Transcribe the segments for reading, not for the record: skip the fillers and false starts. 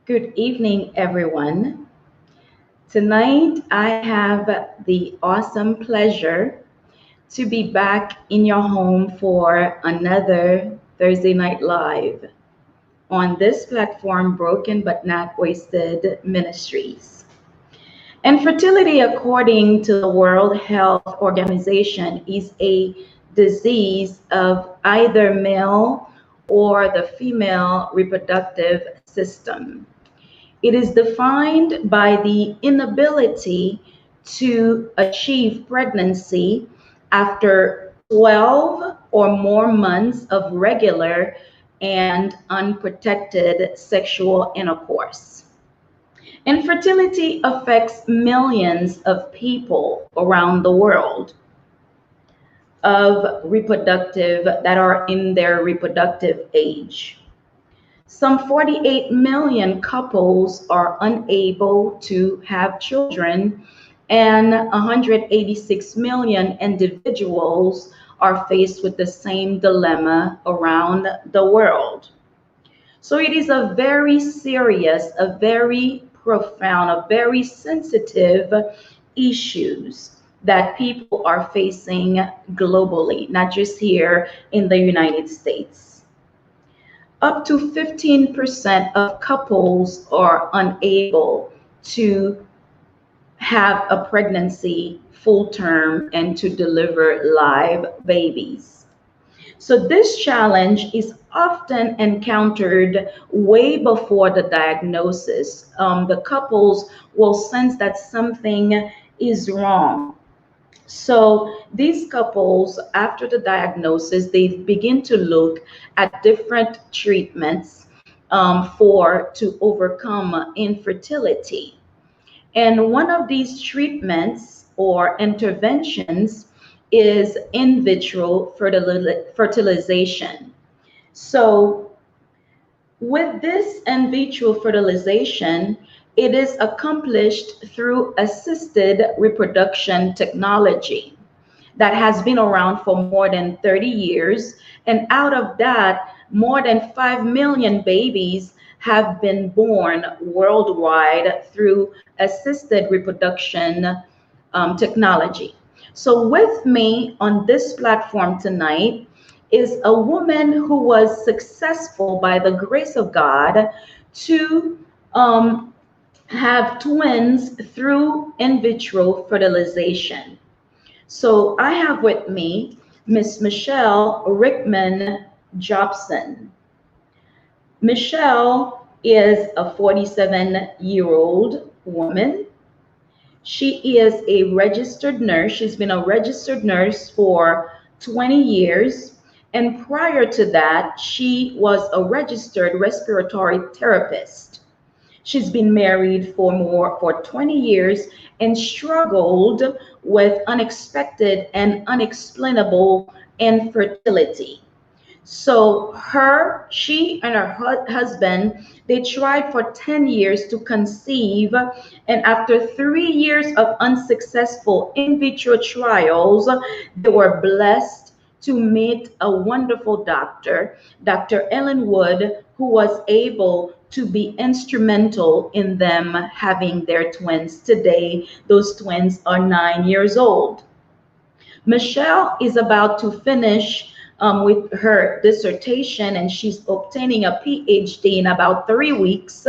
Good evening, everyone. Tonight, I have the awesome pleasure to be back in your home for another Thursday Night Live on this platform, Broken But Not Wasted Ministries. And fertility, according to the World Health Organization, is a disease of either male or the female reproductive system. It is defined by the inability to achieve pregnancy after 12 or more months of regular and unprotected sexual intercourse. Infertility affects millions of people around the world of reproductive that are in their reproductive age. Some 48 million couples are unable to have children, and 186 million individuals are faced with the same dilemma around the world. So it is a very serious, a very profound, a very sensitive issues that people are facing globally, not just here in the United States. Up to 15% of couples are unable to have a pregnancy full term and to deliver live babies. So, this challenge is often encountered way before the diagnosis. The couples will sense that something is wrong. So these couples, after the diagnosis, they begin to look at different treatments for to overcome infertility. And one of these treatments or interventions is in vitro fertilization. So with this in vitro fertilization, it is accomplished through assisted reproduction technology that has been around for more than 30 years. And out of that, more than 5 million babies have been born worldwide through assisted reproduction technology. So, with me on this platform tonight is a woman who was successful by the grace of God to have twins through in vitro fertilization. So I have with me Miss Michelle Rickman Jobson. Michelle is a 47-year-old woman. She is a registered nurse. She's been a registered nurse for 20 years. And prior to that, she was a registered respiratory therapist. She's been married for 20 years and struggled with unexpected and unexplainable infertility. So she and her husband, they tried for 10 years to conceive, and after 3 years of unsuccessful in vitro trials, they were blessed to meet a wonderful doctor, Dr. Ellen Wood, who was able to be instrumental in them having their twins. Today, those twins are 9 years old. Michelle is about to finish with her dissertation, and she's obtaining a PhD in about 3 weeks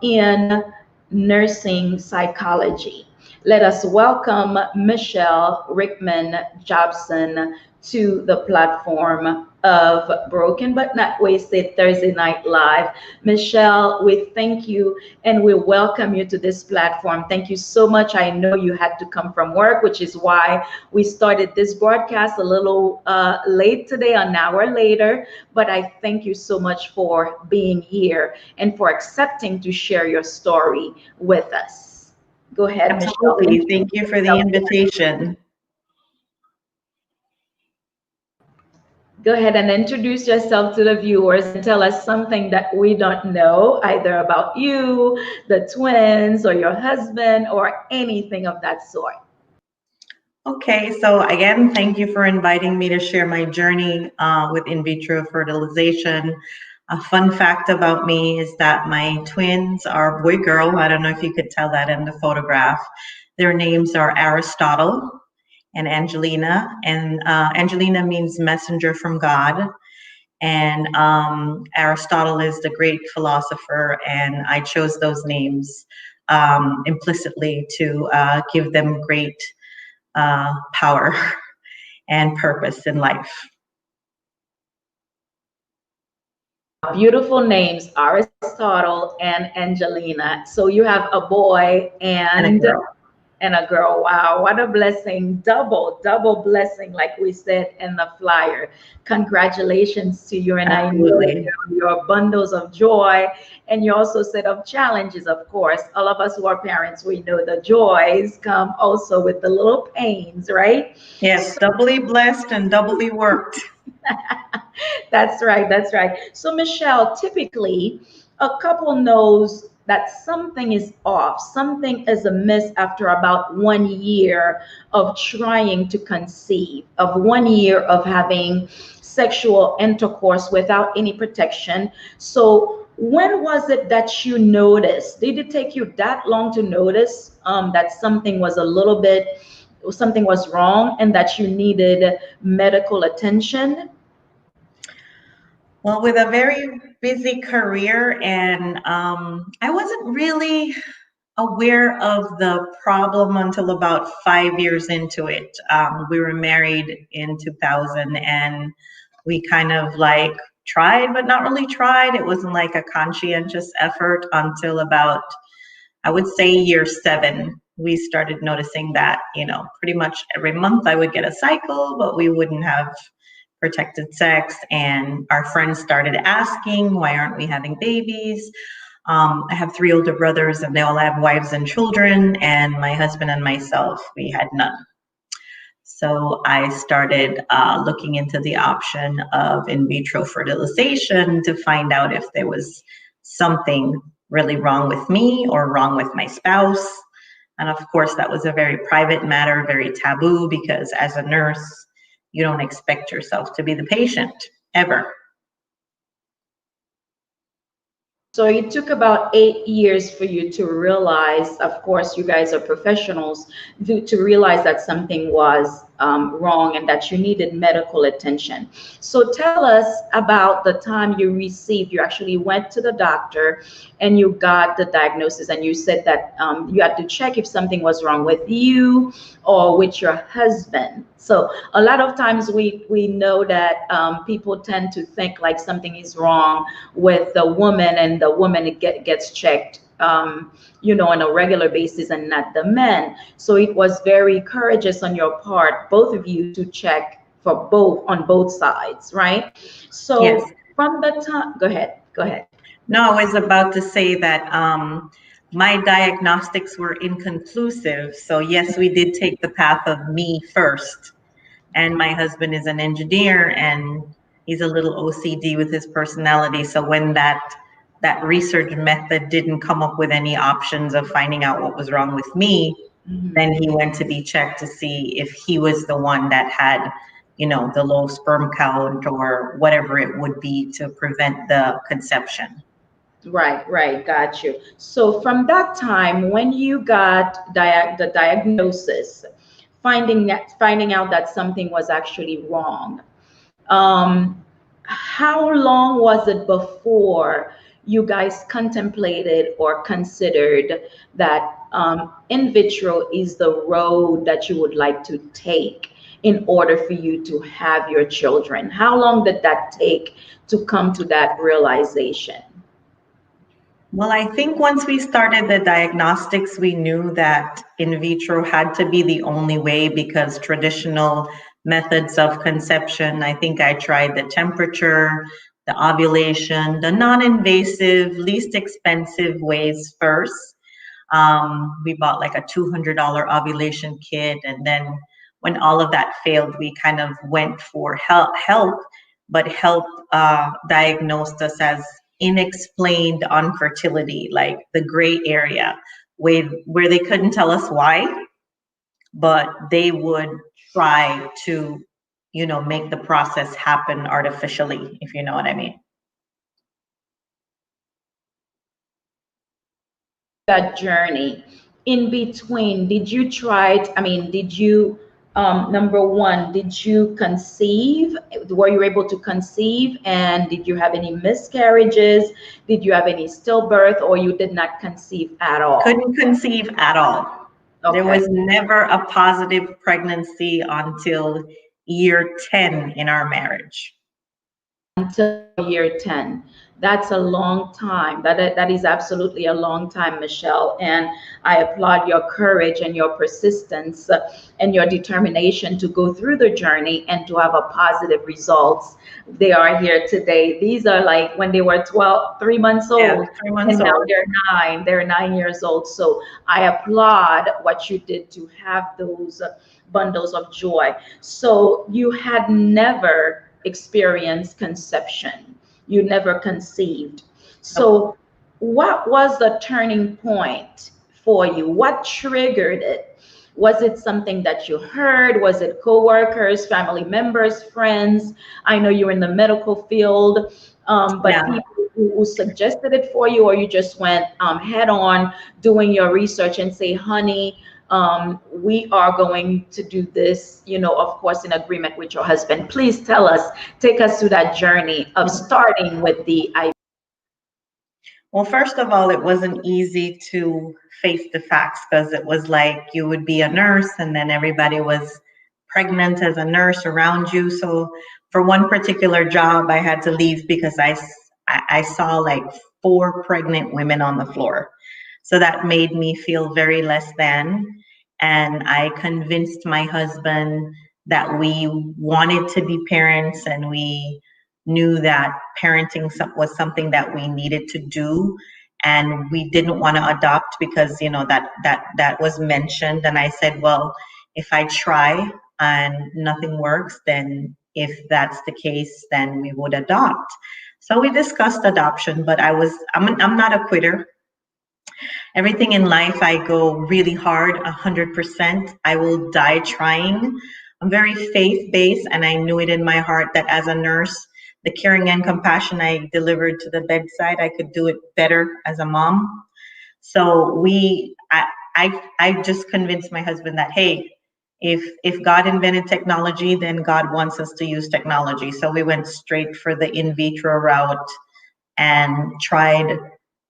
in nursing psychology. Let us welcome Michelle Rickman Jobson to the platform of Broken But Not Wasted Thursday Night Live. Michelle, we thank you and we welcome you to this platform. Thank you so much. I know you had to come from work, which is why we started this broadcast a little late today, an hour later. But I thank you so much for being here and for accepting to share your story with us. Go ahead, Absolutely. Michelle. Thank you for the invitation. Go ahead and introduce yourself to the viewers and tell us something that we don't know, either about you, the twins, or your husband, or anything of that sort. Okay, so again, thank you for inviting me to share my journey with in vitro fertilization. A fun fact about me is that my twins are boy girl. I don't know if you could tell that in the photograph. Their names are Aristotle and Angelina, and Angelina means messenger from God, and Aristotle is the great philosopher, and I chose those names implicitly to give them great power and purpose in life. Beautiful names, Aristotle and Angelina. So you have a boy And a girl. and a girl. Wow, what a blessing. Double blessing, like we said in the flyer. Congratulations to you. And I know Absolutely. your bundles of joy, and you also set up challenges, of course. All of us who are parents, we know the joys come also with the little pains, right? Yes, doubly blessed and doubly worked. That's right. That's right. So, Michelle, typically a couple knows that something is off, something is amiss after about 1 year of trying to conceive, of 1 year of having sexual intercourse without any protection. So, when was it that you noticed? Did it take you that long to notice that something was a little bit, something was wrong and that you needed medical attention? Well, with a very busy career, and I wasn't really aware of the problem until about 5 years into it. We were married in 2000, and we kind of like tried, but not really tried. It wasn't like a conscientious effort until about, I would say, year 7. We started noticing that, pretty much every month I would get a cycle, but we wouldn't have protected sex. And our friends started asking, why aren't we having babies? I have 3 older brothers, and they all have wives and children, and my husband and myself, we had none. So I started looking into the option of in vitro fertilization to find out if there was something really wrong with me or wrong with my spouse. And of course, that was a very private matter, very taboo, because as a nurse, you don't expect yourself to be the patient ever. So it took about 8 years for you to realize, of course, you guys are professionals, to realize that something was wrong and that you needed medical attention. So tell us about the time you actually went to the doctor and you got the diagnosis, and you said that you had to check if something was wrong with you or with your husband. So a lot of times we know that people tend to think like something is wrong with the woman, and the woman gets checked on a regular basis, and not the men. So it was very courageous on your part, both of you, to check for both on both sides, right? Yes. So from the time, go ahead. No, I was about to say that my diagnostics were inconclusive. So, yes, we did take the path of me first. And my husband is an engineer, and he's a little OCD with his personality. So, when that research method didn't come up with any options of finding out what was wrong with me, then he went to be checked to see if he was the one that had, the low sperm count or whatever it would be to prevent the conception. Right, got you. So from that time, when you got the diagnosis, finding out that something was actually wrong, how long was it before you guys contemplated or considered that in vitro is the road that you would like to take in order for you to have your children? How long did that take to come to that realization? Well, I think once we started the diagnostics, we knew that in vitro had to be the only way, because traditional methods of conception, I think I tried the temperature, the ovulation, the non-invasive, least expensive ways first. We bought like a $200 ovulation kit, and then when all of that failed, we kind of went for help, but help diagnosed us as inexplained infertility, like the gray area, where they couldn't tell us why, but they would try to, make the process happen artificially, if you know what I mean. that journey, in between, did you try I mean, did you, number one, did you conceive? Were you able to conceive? And did you have any miscarriages? Did you have any stillbirth, or you did not conceive at all? Couldn't conceive at all. There Okay. was never a positive pregnancy until year 10 in our marriage. Until year 10. That's a long time. That is absolutely a long time, Michelle. And I applaud your courage and your persistence, and your determination to go through the journey and to have a positive results. They are here today. These are like when they were 12, 3 months Yeah, old, 3 months and now old. they're nine. They're 9 years old. So I applaud what you did to have those bundles of joy. So you had never experienced conception. You never conceived. Nope. So what was the turning point for you? What triggered it? Was it something that you heard? Was it coworkers, family members, friends? I know you're in the medical field, but Yeah. people who suggested it for you, or you just went head on doing your research and say, honey, we are going to do this, of course, in agreement with your husband. Please tell us, take us through that journey of starting with the IV. Well, first of all, it wasn't easy to face the facts because it was like you would be a nurse and then everybody was pregnant as a nurse around you. So for one particular job, I had to leave because I saw like 4 pregnant women on the floor. So that made me feel very less than. And I convinced my husband that we wanted to be parents and we knew that parenting was something that we needed to do, and we didn't want to adopt because that was mentioned. And I said, well, if I try and nothing works, then if that's the case, then we would adopt. So we discussed adoption, but I'm not a quitter. Everything in life, I go really hard, 100%. I will die trying. I'm very faith-based, and I knew it in my heart that as a nurse, the caring and compassion I delivered to the bedside, I could do it better as a mom. So I just convinced my husband that, hey, if God invented technology, then God wants us to use technology. So we went straight for the in vitro route and tried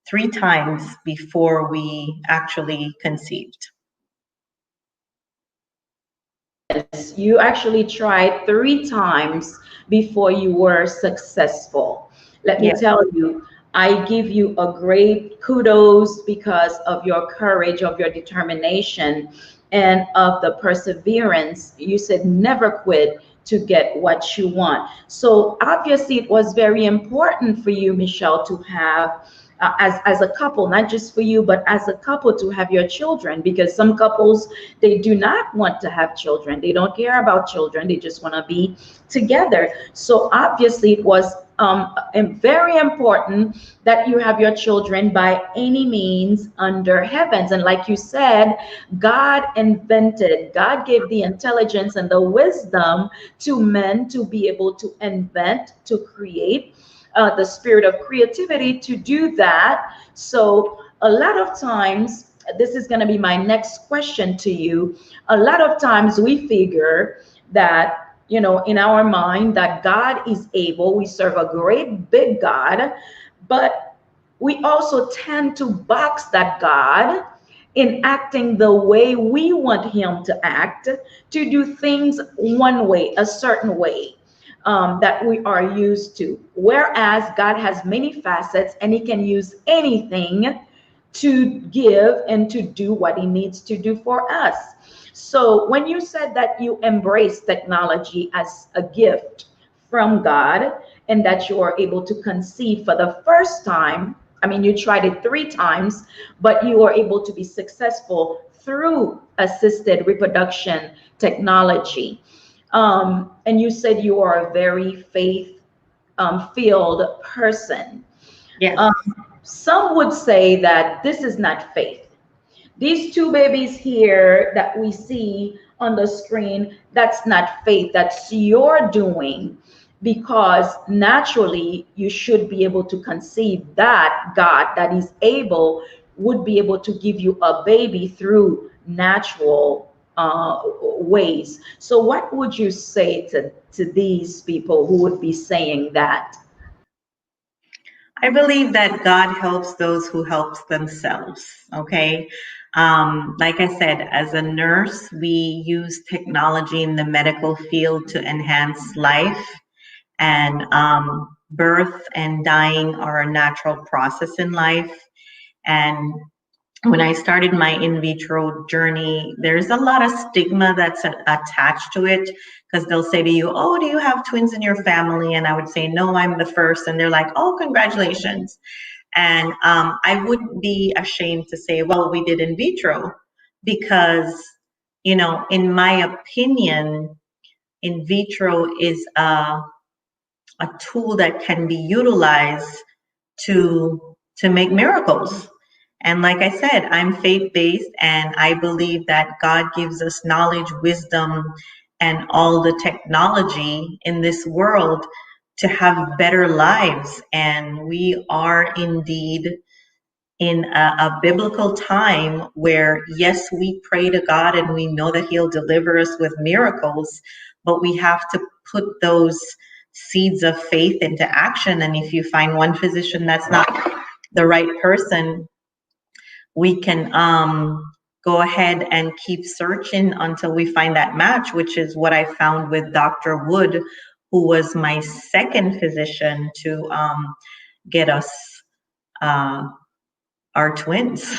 3 times before we actually conceived. Yes, you actually tried 3 times before you were successful. Let me Yeah. tell you, I give you a great kudos because of your courage, of your determination, and of the perseverance. You said never quit to get what you want. So obviously, it was very important for you, Michelle, to have as a couple, not just for you, but as a couple to have your children, because some couples, they do not want to have children. They don't care about children. They just want to be together. So obviously it was very important that you have your children by any means under heavens. And like you said, God gave the intelligence and the wisdom to men to be able to invent, to create, the spirit of creativity to do that. So a lot of times, this is going to be my next question to you. A lot of times we figure that, in our mind, that God is able, we serve a great big God, but we also tend to box that God in acting the way we want him to act, to do things one way, a certain way, that we are used to. Whereas God has many facets and he can use anything to give and to do what he needs to do for us. So when you said that you embrace technology as a gift from God and that you are able to conceive for the first time, I mean, you tried it 3 times, but you were able to be successful through assisted reproduction technology. And you said you are a very faith filled person. Yes. Um, some would say that this is not faith. These 2 babies here that we see on the screen, that's not faith, that's your doing, because naturally you should be able to conceive that God that is able would be able to give you a baby through natural ways. So what would you say to these people who would be saying that? I believe that God helps those who helps themselves. Okay. Like I said, as a nurse, we use technology in the medical field to enhance life, and birth and dying are a natural process in life. And when I started my in vitro journey, there's a lot of stigma that's attached to it, because they'll say to you, "Oh, do you have twins in your family?" And I would say, "No, I'm the first." And they're like, "Oh, congratulations." And I wouldn't be ashamed to say, "Well, we did in vitro," because, in my opinion, in vitro is a tool that can be utilized to make miracles. And like I said, I'm faith-based, and I believe that God gives us knowledge, wisdom, and all the technology in this world to have better lives. And we are indeed in a biblical time where, yes, we pray to God and we know that He'll deliver us with miracles, but we have to put those seeds of faith into action. And if you find one physician that's not the right person, we can go ahead and keep searching until we find that match, which is what I found with Dr. Wood, who was my second physician to get us our twins.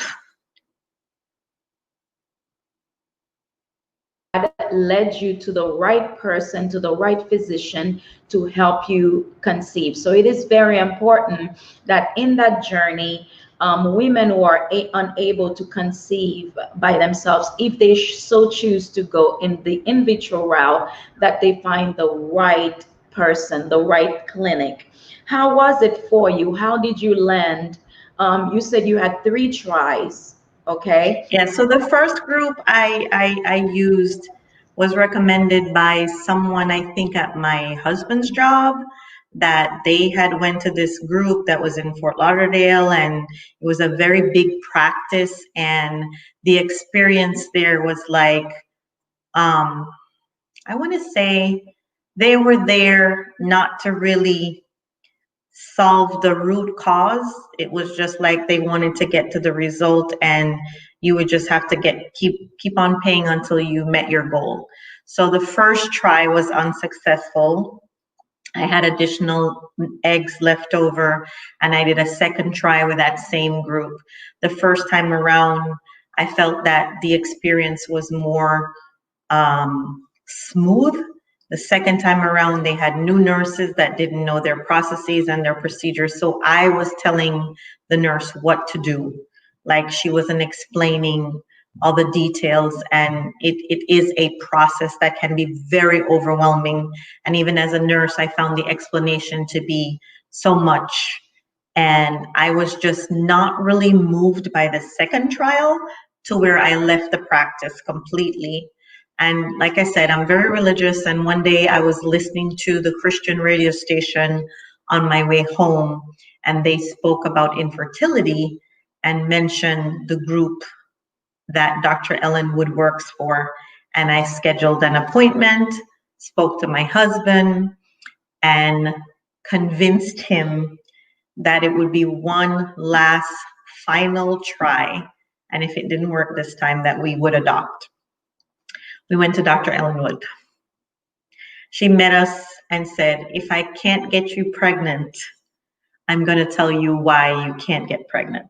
Led you to the right person, to the right physician to help you conceive. So it is very important that in that journey, women who are unable to conceive by themselves, if they so choose to go in the in vitro route, that they find the right person, the right clinic. How was it for you? How did you land? You said you had 3 tries. Okay. Yeah, so the first group I used was recommended by someone, I think, at my husband's job, that they had went to this group that was in Fort Lauderdale, and it was a very big practice, and the experience there was like, I want to say they were there not to really solve the root cause. It was just like they wanted to get to the result, and you would just have to keep on paying until you met your goal. So the first try was unsuccessful. I had additional eggs left over, and I did a second try with that same group. The first time around, I felt that the experience was more smooth. The second time around, they had new nurses that didn't know their processes and their procedures. So I was telling the nurse what to do. Like, she wasn't explaining all the details. And it is a process that can be very overwhelming. And even as a nurse, I found the explanation to be so much. And I was just not really moved by the second trial, to where I left the practice completely. And like I said, I'm very religious. And one day I was listening to the Christian radio station on my way home, and they spoke about infertility and mentioned the group that Dr. Ellen Wood works for. And I scheduled an appointment, spoke to my husband, and convinced him that it would be one last final try. And if it didn't work this time, that we would adopt. We went to Dr. Ellen Wood. She met us and said, "If I can't get you pregnant, I'm going to tell you why you can't get pregnant."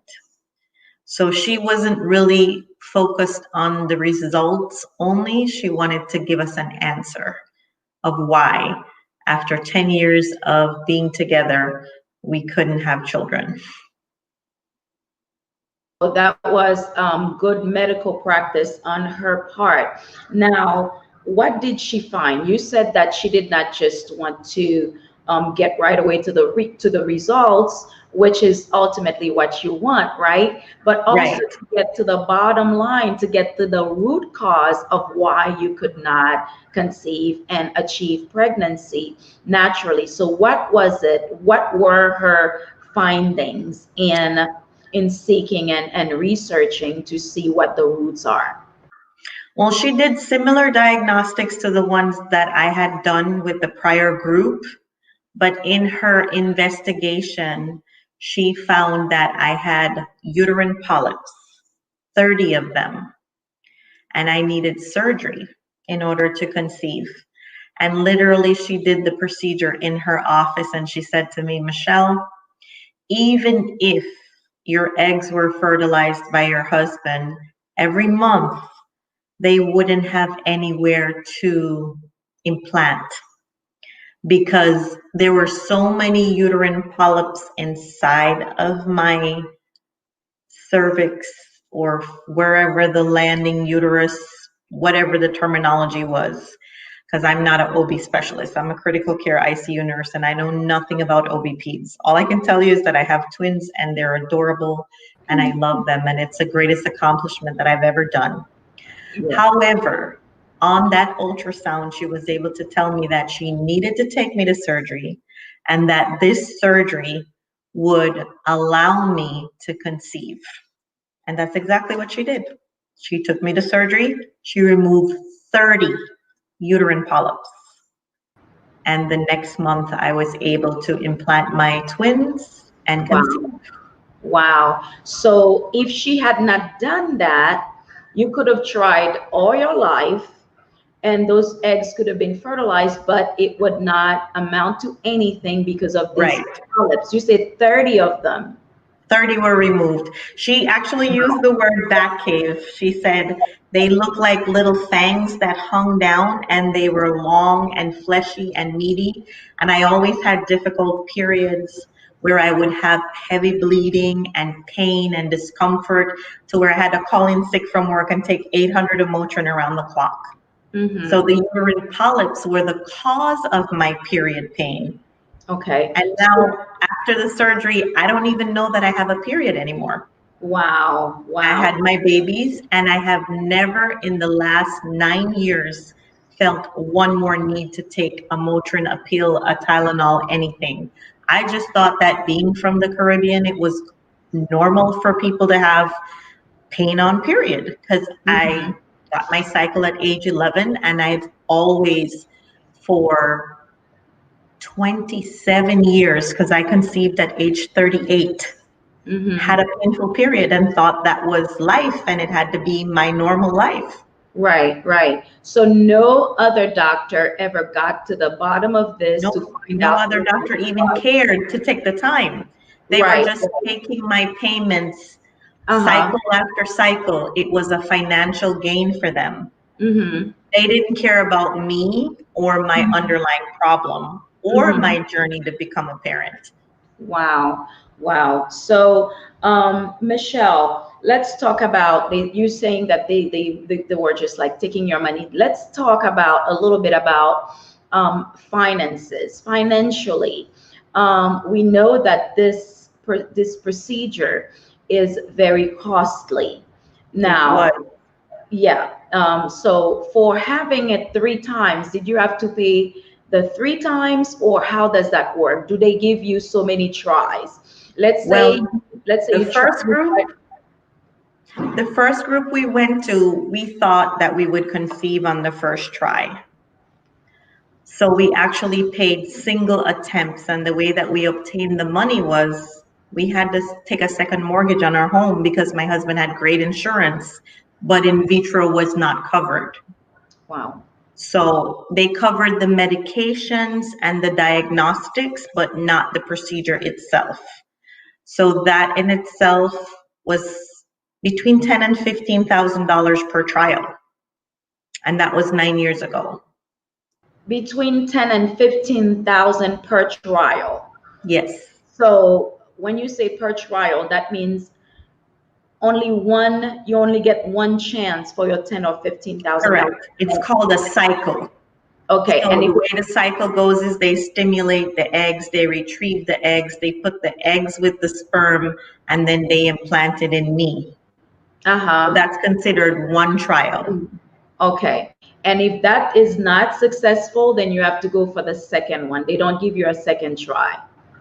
So she wasn't really focused on the results only. She wanted to give us an answer of why, after 10 years of being together, we couldn't have children. That was good medical practice on her part. Now, what did she find? You said that she did not just want to get right away to the results, which is ultimately what you want, right? But also Right. to get to the bottom line, to get to the root cause of why you could not conceive and achieve pregnancy naturally. So what was it? What were her findings in seeking and researching to see what the roots are? Well, she did similar diagnostics to the ones that I had done with the prior group, but in her investigation, she found that I had uterine polyps, 30 of them, and I needed surgery in order to conceive. And literally, she did the procedure in her office, and she said to me, Michelle, even if your eggs were fertilized by your husband, every month they wouldn't have anywhere to implant because there were so many uterine polyps inside of my cervix or wherever the landing uterus, whatever the terminology was, because I'm not an OB specialist. I'm a critical care ICU nurse and I know nothing about OB peds. All I can tell you is that I have twins and they're adorable and I love them and it's the greatest accomplishment that I've ever done. Yeah. However, on that ultrasound, she was able to tell me that she needed to take me to surgery and that this surgery would allow me to conceive. And that's exactly what she did. She took me to surgery. She removed 30 uterine polyps. And the next month, I was able to implant my twins and conceive. Wow. Wow. So if she had not done that, you could have tried all your life and those eggs could have been fertilized, but it would not amount to anything because of these Right. polyps. You said 30 of them. 30 were removed. She actually used the word back cave. She said they look like little fangs that hung down and they were long and fleshy and meaty. And I always had difficult periods where I would have heavy bleeding and pain and discomfort to where I had to call in sick from work and take 800 of Motrin around the clock. Mm-hmm. So the uterine polyps were the cause of my period pain. Okay. And now after the surgery, I don't even know that I have a period anymore. Wow. Wow. I had my babies and I have never in the last 9 years felt one more need to take a Motrin, a pill, a Tylenol, anything. I just thought that being from the Caribbean, it was normal for people to have pain on period because I got my cycle at age 11 and I've always for 27 years, because I conceived at age 38, had a painful period and thought that was life and it had to be my normal life. Right, right. So no other doctor ever got to the bottom of this to find No out. other doctor even cared to take the time. They were just taking my payments cycle after cycle. It was a financial gain for them. They didn't care about me or my underlying problem or my journey to become a parent. Wow, wow. So, Michelle, let's talk about you saying that they were just like taking your money. Let's talk about a little bit about finances. Financially, we know that this procedure is very costly. Now, yeah. So for having it 3 times, did you have to pay the 3 times, or how does that work? Do they give you so many tries? Let's say the first group we went to, we thought that we would conceive on the first try. So we actually paid single attempts, and the way that we obtained the money was we had to take a second mortgage on our home because my husband had great insurance, but in vitro was not covered. Wow. So they covered the medications and the diagnostics, but not the procedure itself. So that in itself was between $10,000 and $15,000 per trial. And that was 9 years ago. Between 10 and 15,000 per trial. Yes. So when you say per trial, that means you only get one chance for your 10 or 15,000. Correct. It's called a cycle. Okay. So and the way the cycle goes is they stimulate the eggs, they retrieve the eggs, they put the eggs with the sperm, and then they implant it in me. So that's considered one trial. Okay. And if that is not successful, then you have to go for the second one. They don't give you a second try.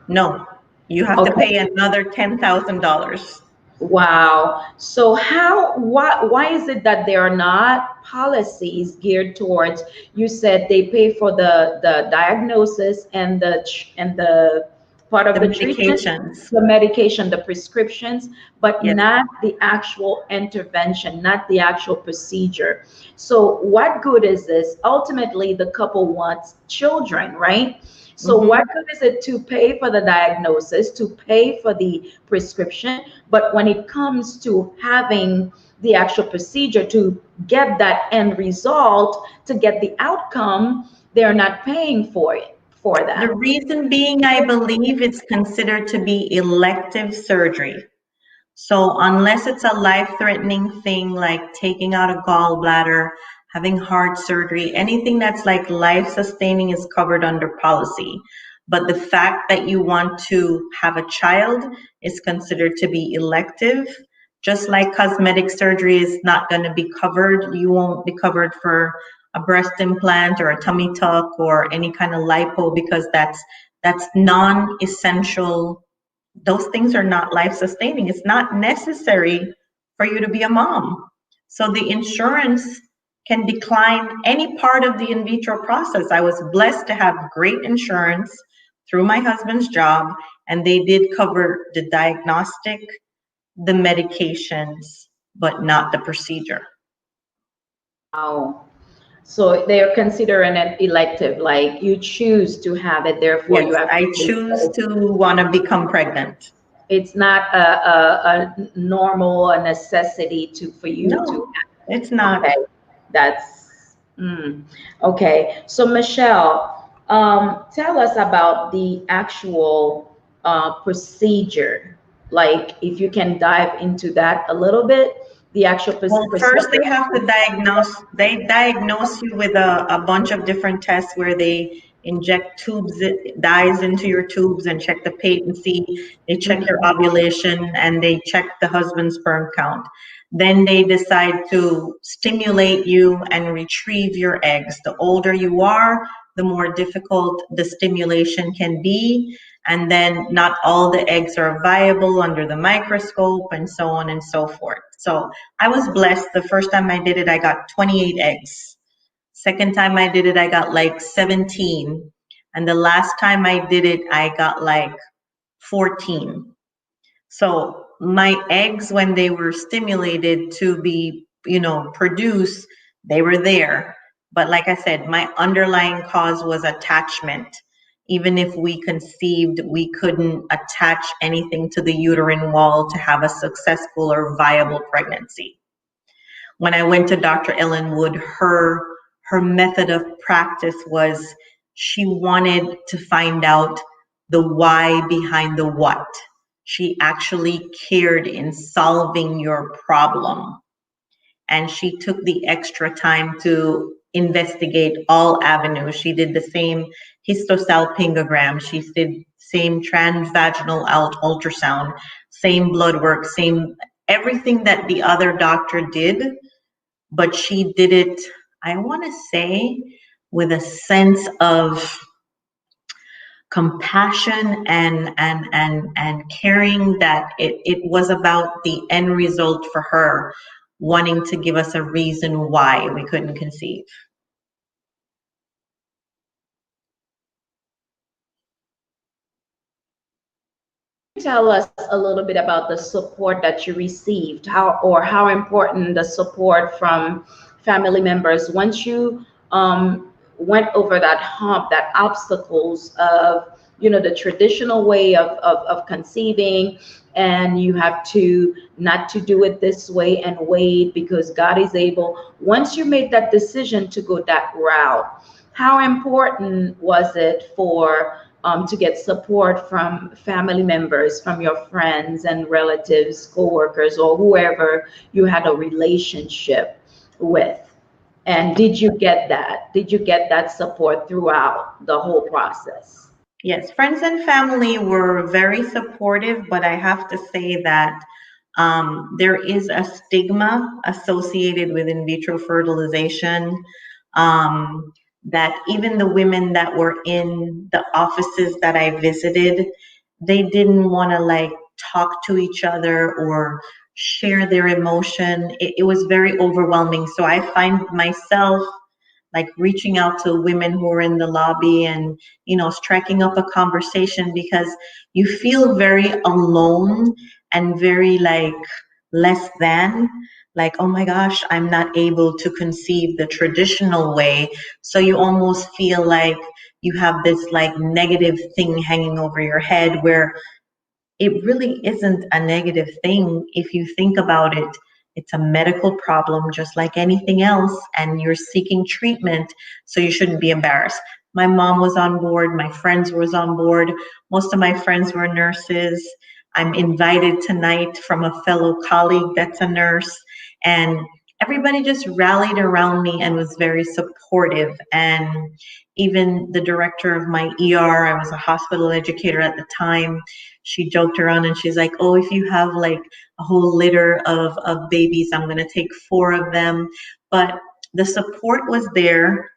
No, you have to pay another $10,000. Wow. So why is it that there are not policies geared towards, you said they pay for the diagnosis and the part The of the treatment, medications. the medication, the prescriptions, but Yes. not the actual intervention, not the actual procedure. So what good is this? Ultimately, the couple wants children, right? So what Hmm. good is it to pay for the diagnosis, to pay for the prescription, but when it comes to having the actual procedure to get that end result, to get the outcome, they're not paying for it, for The that. reason being, I believe it's considered to be elective surgery. So unless it's a life-threatening thing like taking out a gallbladder, having heart surgery, anything that's like life-sustaining is covered under policy. But the fact that you want to have a child is considered to be elective. Just like cosmetic surgery is not going to be covered, you won't be covered for a breast implant or a tummy tuck or any kind of lipo because that's non-essential. Those things are not life sustaining. It's not necessary for you to be a mom. So the insurance can decline any part of the in vitro process. I was blessed to have great insurance through my husband's job, and they did cover the diagnostic, the medications, but not the procedure. Wow. So they're considering it elective, like you choose to have it, therefore Yes, you have to I pay choose for it. to want to become pregnant. It's not a normal a necessity to for you to No, it's have. not. Okay, that's okay. So Michelle, tell us about the actual procedure. Like if you can dive into that a little bit, the actual Well, first procedure. they have to they diagnose you with a bunch of different tests where they inject dyes into your tubes and check the patency. They check your Mhm. ovulation and they check the husband's sperm count. Then they decide to stimulate you and retrieve your eggs. The older you are, the more difficult the stimulation can be. And then not all the eggs are viable under the microscope and so on and so forth. So I was blessed. The first time I did it, I got 28 eggs. Second time I did it, I got like 17. And the last time I did it, I got like 14. So my eggs, when they were stimulated to be, produced, they were there. But like I said, my underlying cause was attachment. Even if we conceived, we couldn't attach anything to the uterine wall to have a successful or viable pregnancy. When I went to Dr. Ellen Wood, her method of practice was she wanted to find out the why behind the what. She actually cared in solving your problem. And she took the extra time to investigate all avenues. She did the same histosalpingogram. She did same transvaginal ultrasound, same blood work, same everything that the other doctor did, but she did it, I want to say, with a sense of compassion and caring that it was about the end result for her, wanting to give us a reason why we couldn't conceive. Tell us a little bit about the support that you received, how important the support from family members once you went over that hump, that obstacles of the traditional way of conceiving, and you have to not to do it this way and wait because God is able. Once you made that decision to go that route, how important was it for to get support from family members, from your friends and relatives, coworkers, or whoever you had a relationship with? And did you get that? Did you get that support throughout the whole process? Yes, friends and family were very supportive, but I have to say that there is a stigma associated with in vitro fertilization. That even the women that were in the offices that I visited, they didn't want to like talk to each other or share their emotion. It was very overwhelming. So I find myself like reaching out to women who are in the lobby and, striking up a conversation because you feel very alone and very like less than, like, oh my gosh, I'm not able to conceive the traditional way. So you almost feel like you have this like negative thing hanging over your head where it really isn't a negative thing if you think about it. It's a medical problem just like anything else, and you're seeking treatment, so you shouldn't be embarrassed. My mom was on board, my friends was on board. Most of my friends were nurses. I'm invited tonight from a fellow colleague that's a nurse, and everybody just rallied around me and was very supportive. And even the director of my ER, I was a hospital educator at the time, she joked around and she's like, oh, if you have like a whole litter of babies, I'm going to take 4 of them. But the support was there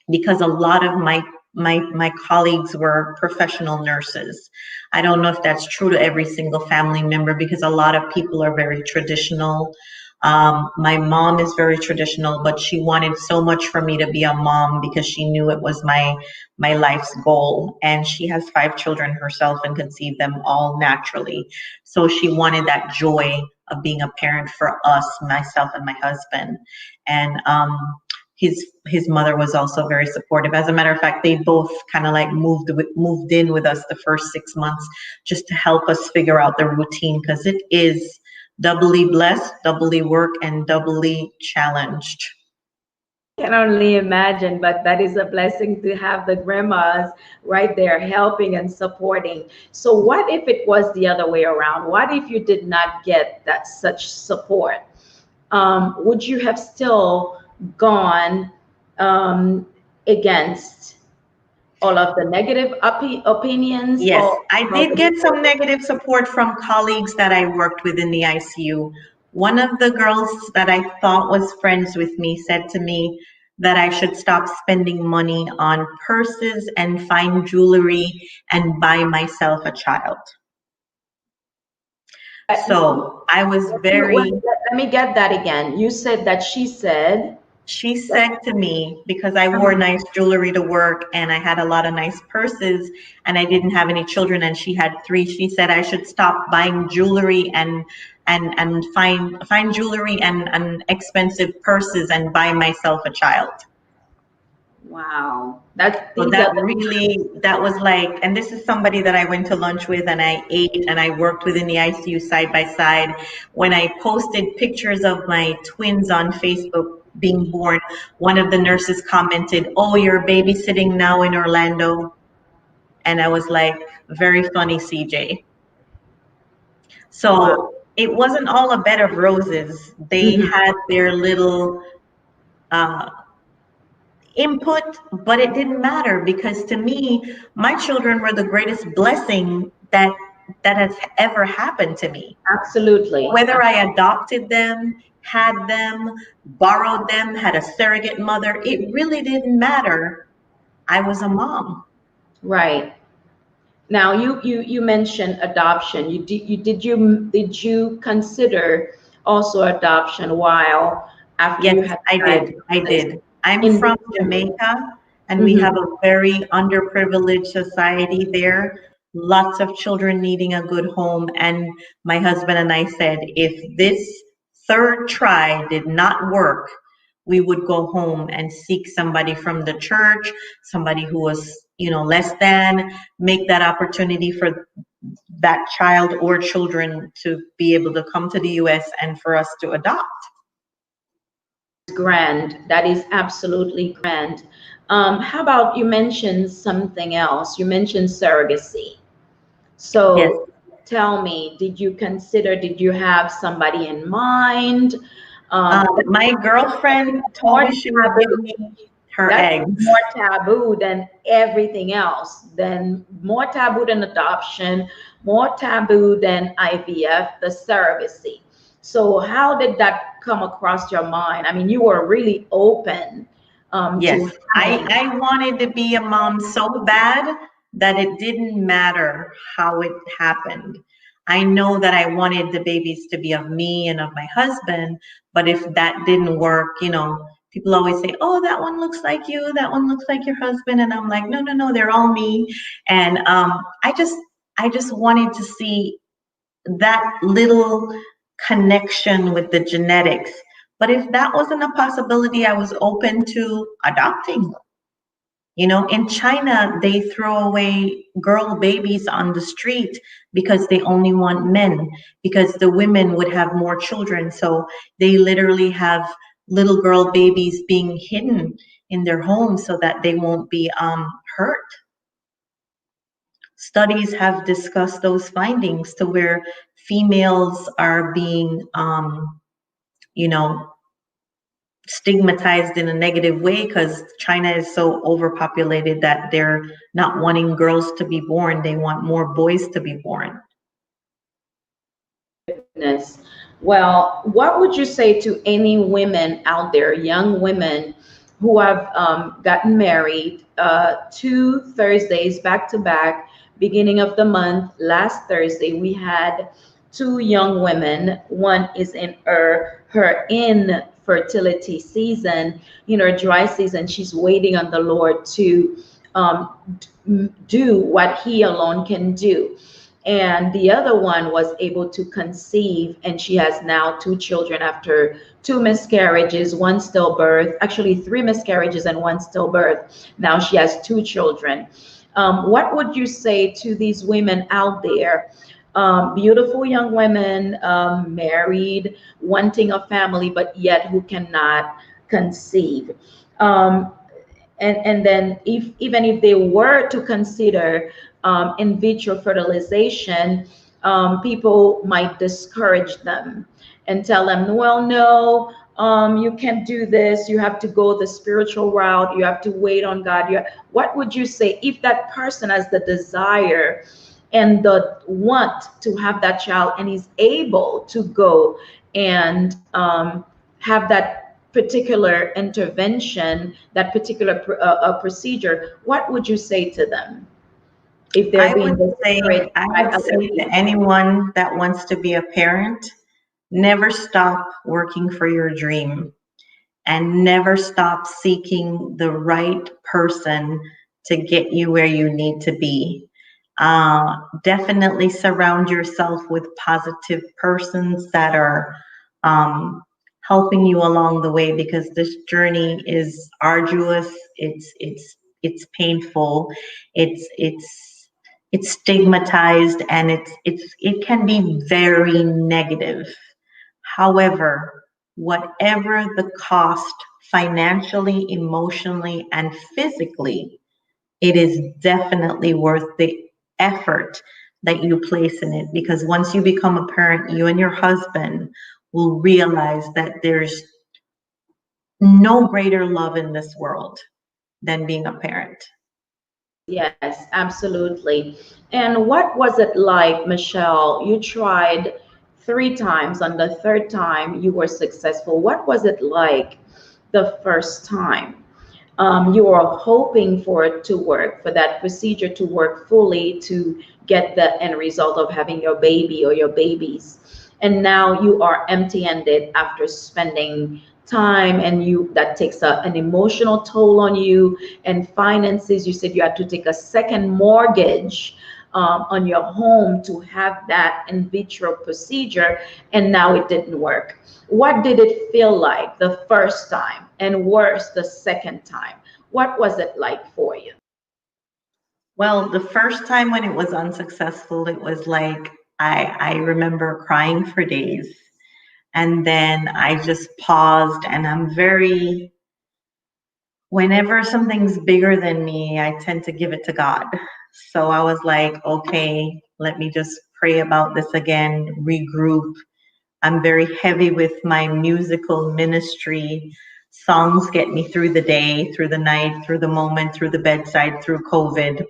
because a lot of my colleagues were professional nurses. I don't know if that's true to every single family member because a lot of people are very traditional. My mom is very traditional, but she wanted so much for me to be a mom because she knew it was my life's goal. And she has 5 children herself and conceived them all naturally. So she wanted that joy of being a parent for us, myself and my husband. And his mother was also very supportive. As a matter of fact, they both kind of like moved in with us the first 6 months just to help us figure out the routine, because it is doubly blessed, doubly work, and doubly challenged. I can only imagine, but that is a blessing to have the grandmas right there helping and supporting. So what if it was the other way around? What if you did not get that such support? Would you have still gone against all of the negative opinions? Yes, Or I did get some negative support from colleagues that I worked with in the ICU. One of the girls that I thought was friends with me said to me that I should stop spending money on purses and fine jewelry and buy myself a child. So I was very. Let me get that again. You said that she said. She said to me, because I wore nice jewelry to work and I had a lot of nice purses and I didn't have any children and she had 3, she said I should stop buying jewelry and fine jewelry and expensive purses and buy myself a child. Wow. That was like, and this is somebody that I went to lunch with and I ate and I worked with in the ICU side by side. When I posted pictures of my twins on Facebook being born, one of the nurses commented, oh, you're babysitting now in Orlando. And I was like, very funny, CJ. So it wasn't all a bed of roses. They had their little input, but it didn't matter because to me, my children were the greatest blessing that has ever happened to me. Absolutely. Whether I adopted them, had them, borrowed them, had a surrogate mother, it really didn't matter. I was a mom. Right. Now you mentioned adoption. Did you consider also adoption while after you Yes, had I did. I'm from Jamaica and we have a very underprivileged society there. Lots of children needing a good home. And my husband and I said, if this 3rd try did not work, we would go home and seek somebody from the church, somebody who was, less than, make that opportunity for that child or children to be able to come to the US and for us to adopt. Grand. That is absolutely grand. How about you mentioned something else? You mentioned surrogacy. So yes. Tell me, did you have somebody in mind? My girlfriend told me she would give me her eggs. More taboo than everything else. Then more taboo than adoption, more taboo than IVF, the surrogacy. So how did that come across your mind? I mean, you were really open. Yes, I wanted to be a mom so bad that it didn't matter how it happened. I know that I wanted the babies to be of me and of my husband, but if that didn't work, people always say, "Oh, that one looks like you, that one looks like your husband," and I'm like, "No, no, no, they're all me." And I just wanted to see that little connection with the genetics. But if that wasn't a possibility, I was open to adopting. In China, they throw away girl babies on the street because they only want men, because the women would have more children. So they literally have little girl babies being hidden in their homes so that they won't be hurt. Studies have discussed those findings to where females are being, you know, stigmatized in a negative way because China is so overpopulated that they're not wanting girls to be born. They want more boys to be born. Goodness. Well, what would you say to any women out there, young women who have gotten married 2 Thursdays back to back, beginning of the month, last Thursday, we had two young women. One is in her infertility season, dry season. She's waiting on the Lord to do what He alone can do. And the other one was able to conceive, and she has now two children after two miscarriages, one stillbirth, actually three miscarriages and one stillbirth. Now she has two children. What would you say to these women out there? Beautiful young women, married, wanting a family, but yet who cannot conceive. And then even if they were to consider in vitro fertilization, people might discourage them and tell them, well, no, you can't do this. You have to go the spiritual route. You have to wait on God. What would you say if that person has the desire and the want to have that child and is able to go and have that particular intervention, that particular procedure? What would you say to them if they're being discouraged I by would other say to people? anyone that wants to be a parent, never stop working for your dream and never stop seeking the right person to get you where you need to be. Definitely surround yourself with positive persons that are helping you along the way, because this journey is arduous. It's painful. It's stigmatized, and it can be very negative. However, whatever the cost financially, emotionally, and physically, it is definitely worth the effort that you place in it, because once you become a parent, you and your husband will realize that there's no greater love in this world than being a parent. Yes, absolutely. And what was it like, Michelle? You tried 3 times. On the third time, you were successful. What was it like the first time? You were hoping for it to work, for that procedure to work fully to get the end result of having your baby or your babies. And now you are empty-handed after spending time, and that takes an emotional toll on you, and finances. You said you had to take a second mortgage on your home to have that in vitro procedure, and now it didn't work. What did it feel like the first time, and worse the second time? What was it like for you? Well, the first time when it was unsuccessful, it was like I remember crying for days. And then I just paused, and whenever something's bigger than me, I tend to give it to God. So I was like, okay, let me just pray about this again, regroup. I'm very heavy with my musical ministry. Songs get me through the day, through the night, through the moment, through the bedside, through COVID.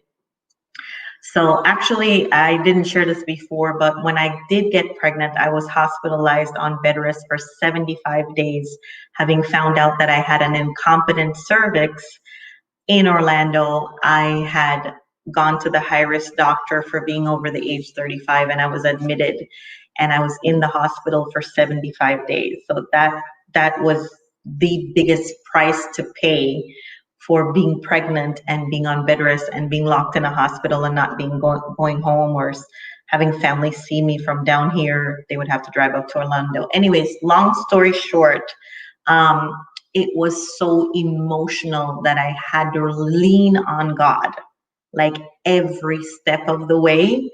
So actually, I didn't share this before, but when I did get pregnant, I was hospitalized on bed rest for 75 days, having found out that I had an incompetent cervix in Orlando. I had gone to the high risk doctor for being over the age 35, and I was admitted, and I was in the hospital for 75 days. So that was the biggest price to pay for being pregnant and being on bed rest and being locked in a hospital and not being going home, or having family see me from down here. They would have to drive up to Orlando. Anyways, long story short, um, it was so emotional that I had to lean on God like every step of the way.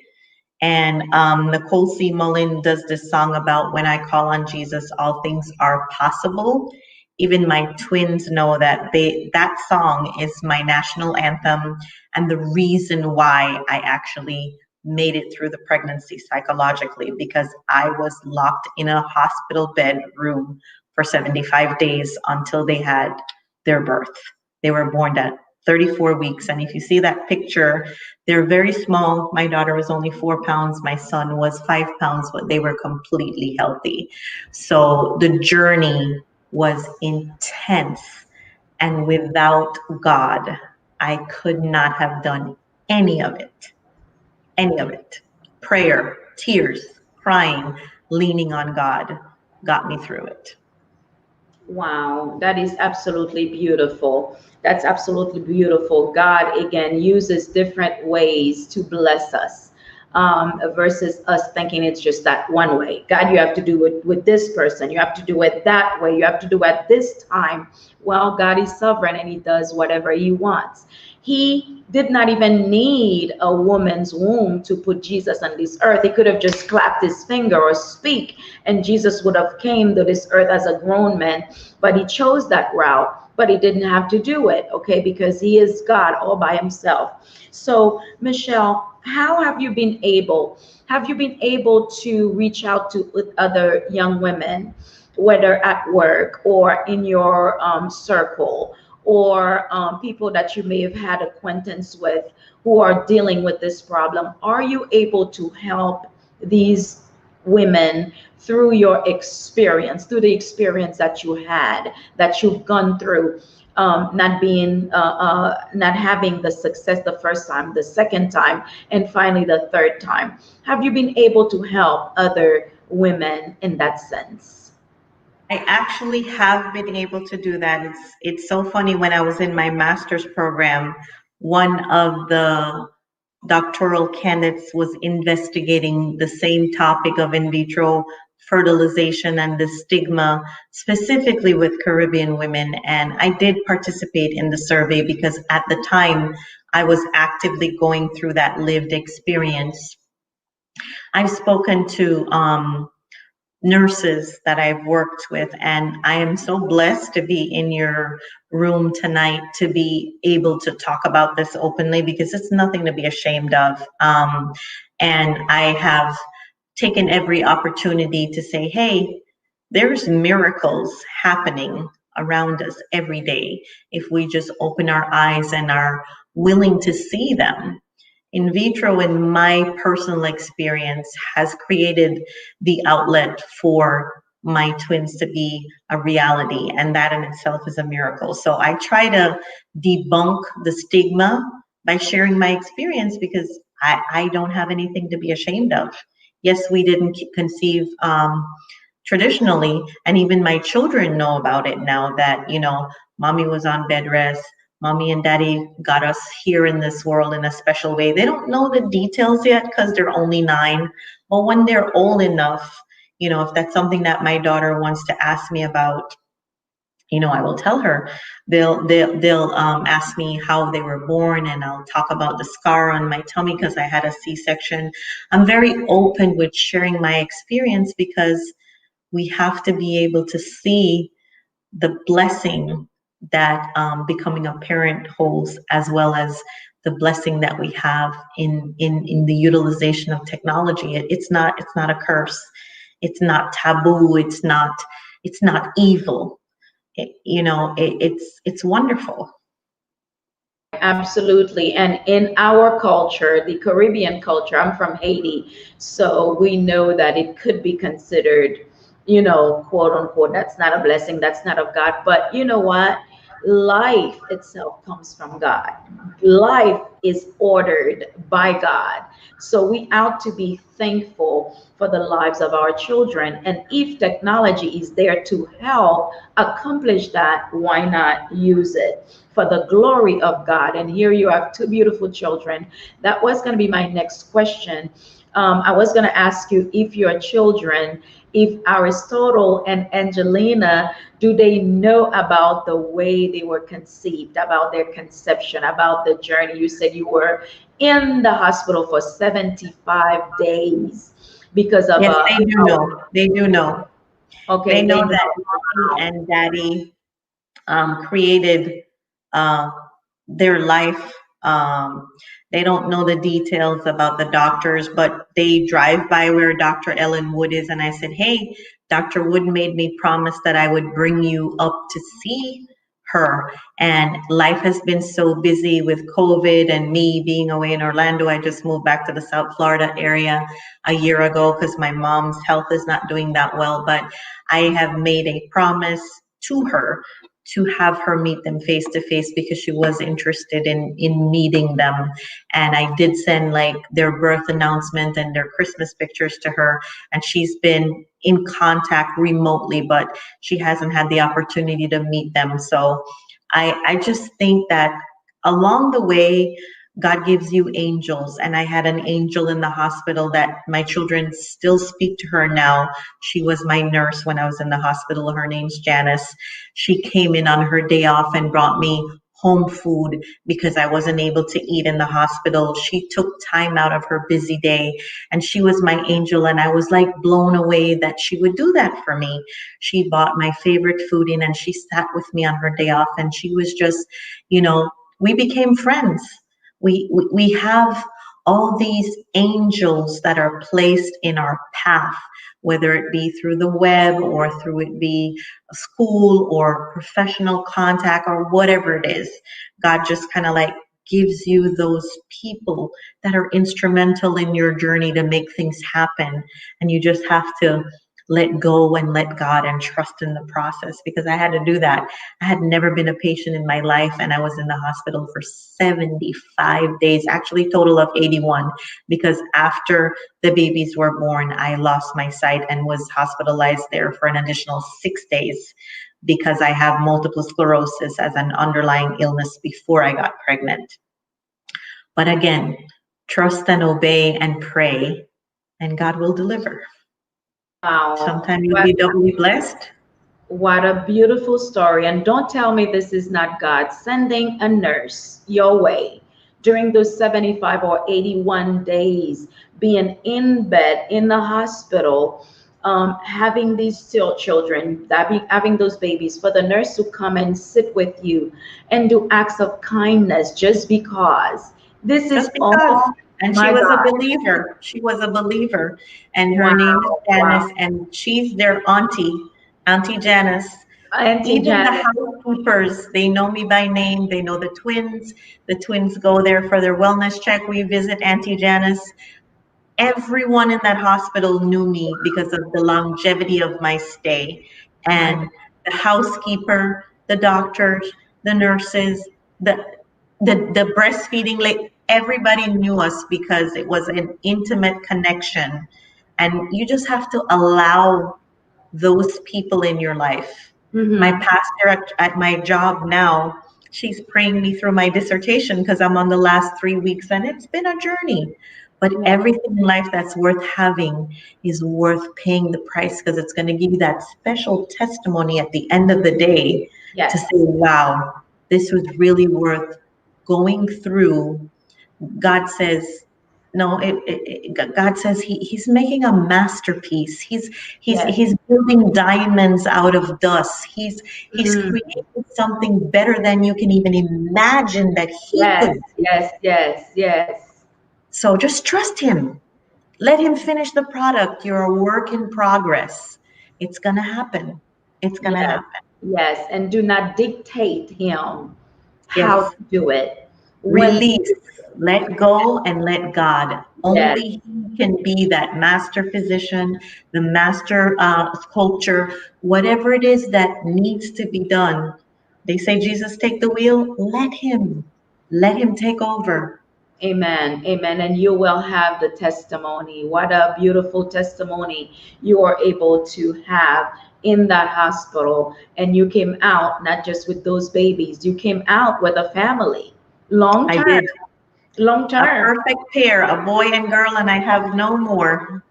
And Nicole C. Mullen does this song about when I call on Jesus, all things are possible. Even my twins know that that song is my national anthem and the reason why I actually made it through the pregnancy psychologically, because I was locked in a hospital bedroom for 75 days until they had their birth. They were born at 34 weeks. And if you see that picture, they're very small. My daughter was only 4 pounds. My son was 5 pounds, but they were completely healthy. So the journey was intense. And without God, I could not have done any of it. Any of it. Prayer, tears, crying, leaning on God got me through it. Wow, that is absolutely beautiful. That's absolutely beautiful. God, again, uses different ways to bless us, versus us thinking it's just that one way. God, you have to do it with this person. You have to do it that way. You have to do it at this time. Well, God is sovereign and he does whatever he wants. He did not even need a woman's womb to put Jesus on this earth. He could have just clapped his finger or speak, and Jesus would have came to this earth as a grown man. But he chose that route, but he didn't have to do it, okay, because he is God all by himself. So, Michelle, how have you been able? Have you been able to reach out to with other young women, whether at work or in your circle, or people that you may have had acquaintance with who are dealing with this problem? Are you able to help these women through your experience, through the experience that you had, that you've gone through, not having the success the first time, the second time, and finally the third time? Have you been able to help other women in that sense? I actually have been able to do that. It's so funny. When I was in my master's program, one of the doctoral candidates was investigating the same topic of in vitro fertilization and the stigma, specifically with Caribbean women. And I did participate in the survey because at the time I was actively going through that lived experience. I've spoken to nurses that I've worked with, and I am so blessed to be in your room tonight to be able to talk about this openly, because it's nothing to be ashamed of. And I have taken every opportunity to say, hey, there's miracles happening around us every day if we just open our eyes and are willing to see them. In vitro, in my personal experience, has created the outlet for my twins to be a reality, and that in itself is a miracle. So I try to debunk the stigma by sharing my experience, because I don't have anything to be ashamed of. Yes, we didn't conceive traditionally, and even my children know about it now that, mommy was on bed rest, mommy and daddy got us here in this world in a special way. They don't know the details yet because they're only 9. But when they're old enough, if that's something that my daughter wants to ask me about, I will tell her. They'll ask me how they were born, and I'll talk about the scar on my tummy because I had a C-section. I'm very open with sharing my experience because we have to be able to see the blessing that becoming a parent holds, as well as the blessing that we have in the utilization of technology. It's not a curse. It's not taboo. It's not evil. It's wonderful. Absolutely. And in our culture, the Caribbean culture, I'm from Haiti, so we know that it could be considered, quote unquote, that's not a blessing, that's not of God. But you know what? Life itself comes from God. Life is ordered by God. So we ought to be thankful for the lives of our children. And if technology is there to help accomplish that, why not use it for the glory of God? And here you have two beautiful children. That was going to be my next question. I was going to ask you if your children, if Aristotle and Angelina, do they know about the way they were conceived, about their conception, about the journey? You said you were in the hospital for 75 days because of Yes, they do know. They do know. They okay, know they that mommy know. and daddy created uh, their life. They don't know the details about the doctors, but they drive by where Dr. Ellen Wood is. And I said, hey, Dr. Wood made me promise that I would bring you up to see her. And life has been so busy with COVID and me being away in Orlando. I just moved back to the South Florida area a year ago because my mom's health is not doing that well. But I have made a promise to her to have her meet them face to face because she was interested in meeting them. And I did send like their birth announcement and their Christmas pictures to her, and she's been in contact remotely, but she hasn't had the opportunity to meet them. So I just think that along the way, God gives you angels. And I had an angel in the hospital that my children still speak to her now. She was my nurse when I was in the hospital. Her name's Janice. She came in on her day off and brought me home food because I wasn't able to eat in the hospital. She took time out of her busy day, and she was my angel. And I was like blown away that she would do that for me. She bought my favorite food in and she sat with me on her day off. And she was just, you know, we became friends. We have all these angels that are placed in our path, whether it be through the web or through it be a school or professional contact or whatever it is. God just kind of like gives you those people that are instrumental in your journey to make things happen. And you just have to let go and let God and trust in the process, because I had to do that. I had never been a patient in my life, and I was in the hospital for 75 days, actually total of 81, because after the babies were born, I lost my sight and was hospitalized there for an additional 6 days because I have multiple sclerosis as an underlying illness before I got pregnant. But again, trust and obey and pray, and God will deliver. Wow. Sometime you'll be doubly blessed. What a beautiful story. And don't tell me this is not God sending a nurse your way during those 75 or 81 days, being in bed in the hospital, having these still children, having those babies, for the nurse to come and sit with you and do acts of kindness just because. This Just is because. all, And she my was a God. believer. She was a believer. And her name is Wow. Janice, Wow. and she's their auntie, Auntie Janice. Auntie Even the Janet. housekeepers, they know me by name. They know the twins. The twins go there for their wellness check. We visit Auntie Janice. Everyone in that hospital knew me because of the longevity of my stay. My And the housekeeper, the doctors, the nurses, the the breastfeeding, like everybody knew us because it was an intimate connection. And you just have to allow those people in your life. My mm-hmm. pastor at my job now, she's praying me through my dissertation because I'm on the last 3 weeks, and it's been a journey. But Yeah. everything in life that's worth having is worth paying the price, because it's going to give you that special testimony at the end of the day to say, Yes. wow, this was really worth going through. God says, no, God says he's making a masterpiece. Yes. He's building diamonds out of dust. He's Mm. creating something better than you can even imagine that he Yes. could. Yes. Yes. Yes. So just trust him. Let him finish the product. You're a work in progress. It's gonna happen. It's gonna Yes. happen. Yes. And do not dictate him how Yes. to do it. When Release, let go, and let God. yes. Only He can be that master physician, the master sculptor, whatever it is that needs to be done. They say, Jesus, take the wheel. Let him take over. Amen. Amen. And you will have the testimony. What a beautiful testimony you are able to have in that hospital. And you came out not just with those babies, you came out with a family. Long I term. did. Long A term. perfect pair, a boy and girl, and I have no more.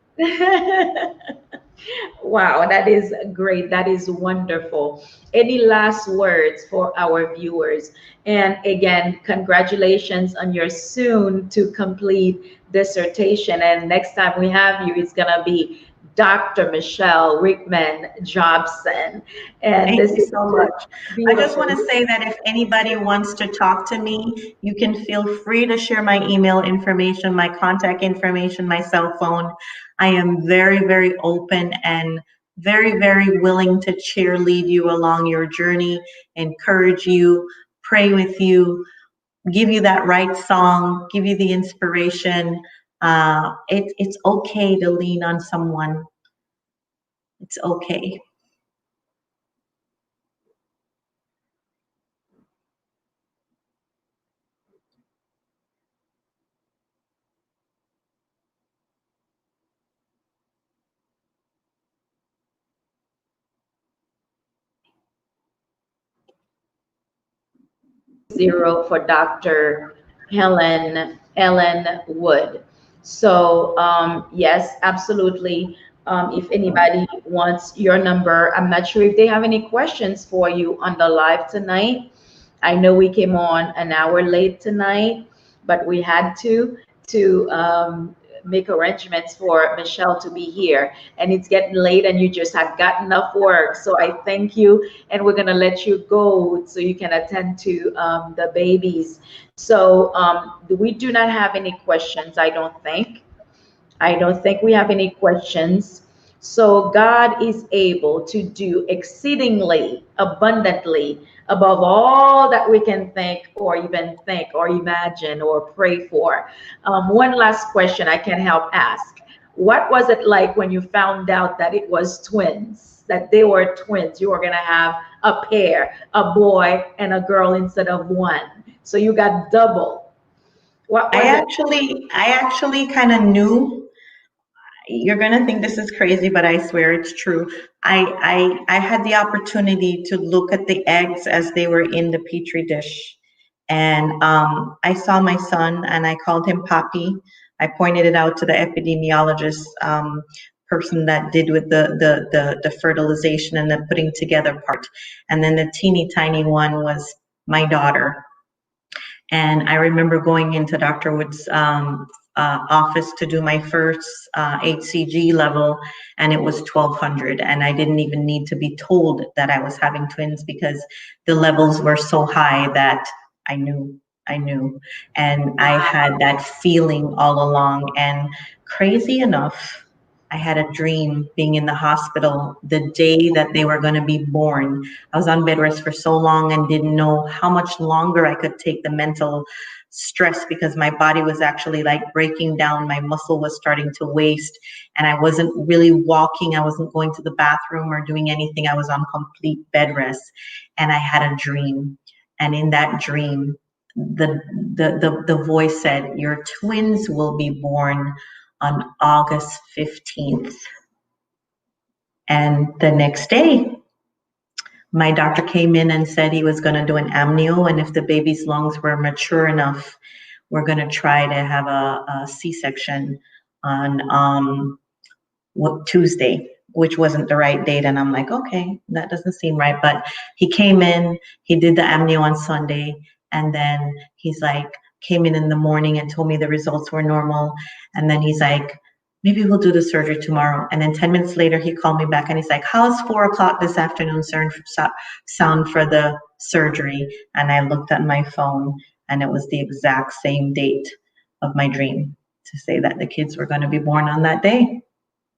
Wow, that is great. That is wonderful. Any last words for our viewers? And again, congratulations on your soon to complete dissertation. And next time we have you, it's going to be Dr. Michelle Rickman Jobson. And Thank this you is so much. I just want beautiful. to say that if anybody wants to talk to me, you can feel free to share my email information, my contact information, my cell phone. I am very, very open and very, very willing to cheerlead you along your journey, encourage you, pray with you, give you that right song, give you the inspiration. It's okay to lean on someone. It's okay. 0 for Dr. Ellen Wood. So yes, absolutely. If anybody wants your number, I'm not sure if they have any questions for you on the live tonight. I know we came on an hour late tonight, but we had to make arrangements for Michelle to be here. And it's getting late, and you just had gotten off work. So I thank you, and we're gonna let you go so you can attend to the babies. So we do not have any questions, I don't think. I don't think we have any questions. So God is able to do exceedingly abundantly above all that we can think or imagine or pray for. One last question I can help ask. What was it like when you found out that it was twins, that they were twins? You were going to have a pair, a boy and a girl instead of one. So you got double. What was it? I actually kind of knew. You're gonna think this is crazy, but I swear it's true. I had the opportunity to look at the eggs as they were in the petri dish, and I saw my son, and I called him Poppy. I pointed it out to the epidemiologist person that did with the fertilization and the putting together part, and then the teeny tiny one was my daughter. And I remember going into Dr. Wood's office to do my first HCG level, and it was 1200. And I didn't even need to be told that I was having twins because the levels were so high that I knew. I knew. And I had that feeling all along. And crazy enough, I had a dream being in the hospital the day that they were going to be born. I was on bed rest for so long and didn't know how much longer I could take the mental stress because my body was actually like breaking down. My muscle was starting to waste, and I wasn't really walking. I wasn't going to the bathroom or doing anything. I was on complete bed rest, and I had a dream. And in that dream, the voice said, "Your twins will be born on August 15th." And the next day, my doctor came in and said he was going to do an amnio, and if the baby's lungs were mature enough, we're going to try to have a C-section on Tuesday, which wasn't the right date. And I'm like, okay, that doesn't seem right. But he came in, he did the amnio on Sunday, and then he's like, came in the morning and told me the results were normal. And then he's like, maybe we'll do the surgery tomorrow. And then 10 minutes later, he called me back and he's like, how's 4 o'clock this afternoon sound for the surgery? And I looked at my phone, and it was the exact same date of my dream to say that the kids were going to be born on that day.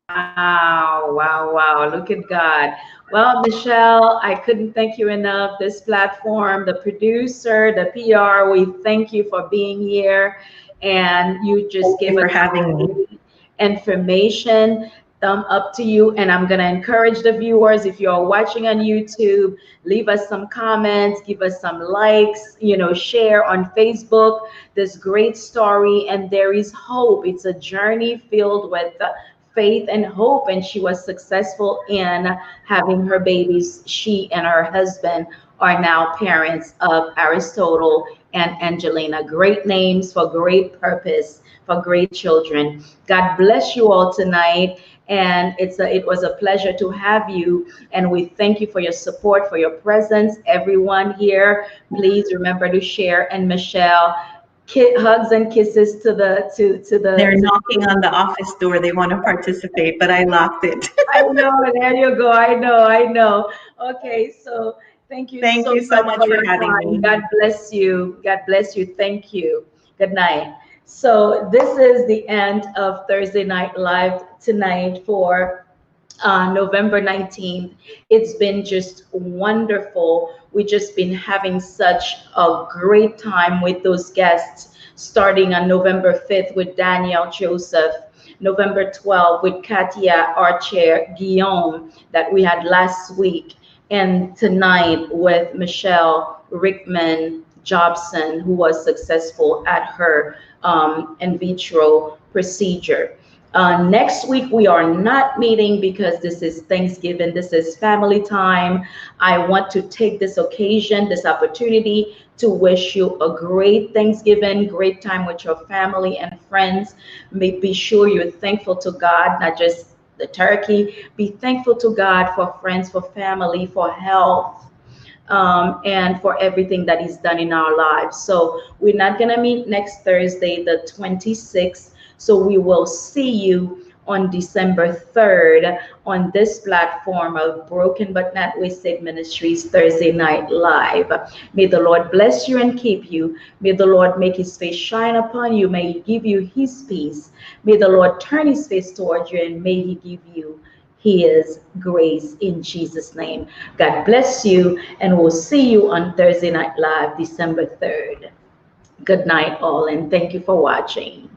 Wow, wow, wow. Look at God. Well, Michelle, I couldn't thank you enough. This platform, the producer, the PR, we thank you for being here. And you just Thank gave you us for having me. information. thumb up to you. And I'm going to encourage the viewers, if you're watching on YouTube, leave us some comments, give us some likes, share on Facebook this great story. And there is hope. It's a journey filled with faith and hope. And she was successful in having her babies. She and her husband are now parents of Aristotle and Angelina. Great names for great purpose, for great children. God bless you all tonight. And it was a pleasure to have you. And we thank you for your support, for your presence. Everyone here, please remember to share. And Michelle, hugs and kisses to the. They're knocking on the office door. They want to participate, but I locked it. I know. There you go. I know. Okay, so thank you Thank so you so much much for for your having time. me. God bless you. God bless you. Thank you. Good night. So this is the end of Thursday Night Live tonight for November 19th. It's been just wonderful. We've just been having such a great time with those guests, starting on November 5th with Danielle Joseph, November 12th with Katia Archer Guillaume that we had last week, and tonight with Michelle Rickman Jobson, who was successful at her in vitro procedure. Next week, we are not meeting because this is Thanksgiving. This is family time. I want to take this occasion, this opportunity to wish you a great Thanksgiving, great time with your family and friends. Be sure you're thankful to God, not just the turkey. Be thankful to God for friends, for family, for health, and for everything that He's done in our lives. So we're not going to meet next Thursday, the 26th. So we will see you on December 3rd on this platform of Broken But Not Wasted Ministries Thursday Night Live. May the Lord bless you and keep you. May the Lord make His face shine upon you. May He give you His peace. May the Lord turn His face towards you, and may He give you His grace in Jesus' name. God bless you, and we'll see you on Thursday Night Live, December 3rd. Good night, all, and thank you for watching.